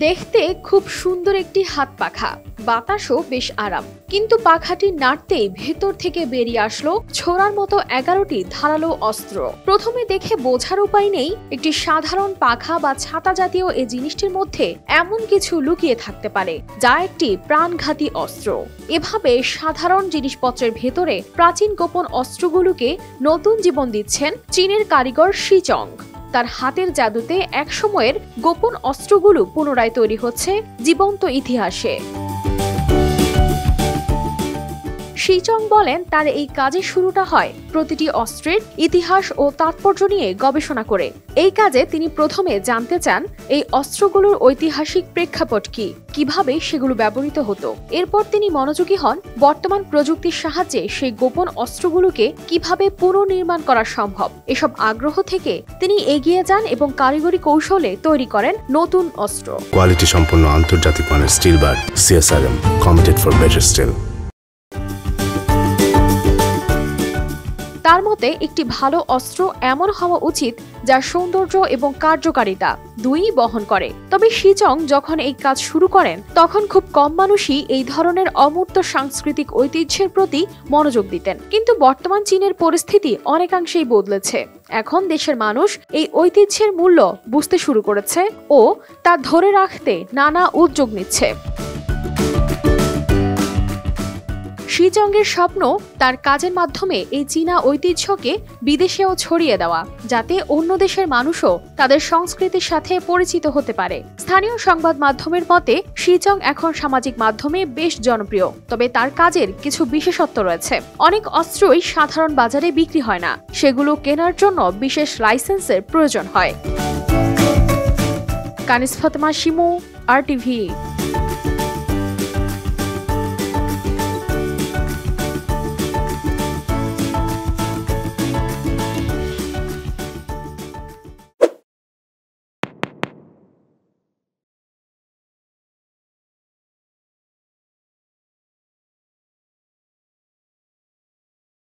দেখতে খুব সুন্দর একটি হাত পাখা, বাতাসও বেশ আরাম। কিন্তু পাখাটি নাড়তেই ভেতর থেকে বেরিয়ে আসলো ছোড়ার মতো 11টি ধারালো অস্ত্র। প্রথমে দেখে বোঝার উপায় নেই একটি সাধারণ পাখা বা ছাতা জাতীয় এই জিনিসটির মধ্যে এমন কিছু লুকিয়ে থাকতে পারে যা একটি প্রাণঘাতী অস্ত্র। এভাবে সাধারণ জিনিসপত্রের ভেতরে প্রাচীন গোপন অস্ত্রগুলোকে নতুন জীবন দিচ্ছেন চীনের কারিগর শিচং। তার হাতের জাদুতে একসময়ের গোপন অস্ত্রগুলো পুনরায় তৈরি হচ্ছে জীবন্ত ইতিহাসে। শিচং বলেন, তার এই কাজের শুরুটা হয় প্রতিটি অস্ত্রের ইতিহাস ও তাৎপর্য নিয়ে গবেষণা করে। এই কাজে তিনি প্রথমে জানতে চান এই অস্ত্রগুলোর ঐতিহাসিক প্রেক্ষাপট কি, কিভাবে সেগুলো ব্যবহৃত হতো। এরপর তিনি মনোযোগী হন বর্তমান প্রযুক্তির সাহায্যে সেই গোপন অস্ত্রগুলোকে কিভাবে পুনর্নির্মাণ করা সম্ভব। এসব আগ্রহ থেকে তিনি এগিয়ে যান এবং কারিগরি কৌশলে তৈরি করেন নতুন অস্ত্র। কোয়ালিটি সম্পন্ন আন্তর্জাতিক মানের still bar CSRM, committed for better still. তার মতে একটি ভালো অস্ত্র এমন হওয়া উচিত যার সৌন্দর্য এবং কার্যকারিতা দুইই বহন করে। তবে শিচং যখন এই কাজ শুরু করেন তখন খুব কম মানুষই এই ধরনের অমূর্ত সাংস্কৃতিক ঐতিহ্যের প্রতি মনোযোগ দিতেন। কিন্তু বর্তমান চীনের পরিস্থিতি অনেকাংশেই বদলেছে। এখন দেশের মানুষ এই ঐতিহ্যের মূল্য বুঝতে শুরু করেছে ও তা ধরে রাখতে নানা উদ্যোগ নিচ্ছে। শিচংয়ের স্বপ্ন তার কাজের মাধ্যমে এই চীনা ঐতিহ্যকে বিদেশেও ছড়িয়ে দেওয়া, যাতে অন্য দেশের মানুষও তাদের সংস্কৃতির সাথে পরিচিত হতে পারে। স্থানীয় সংবাদ মাধ্যমের মতে শিচং এখন সামাজিক মাধ্যমে বেশ জনপ্রিয়। তবে তার কাজের কিছু বিশেষত্ব রয়েছে। অনেক অস্ত্রই সাধারণ বাজারে বিক্রি হয় না, সেগুলো কেনার জন্য বিশেষ লাইসেন্সের প্রয়োজন হয়। কানিস ফাতেমা শিমু, RTV।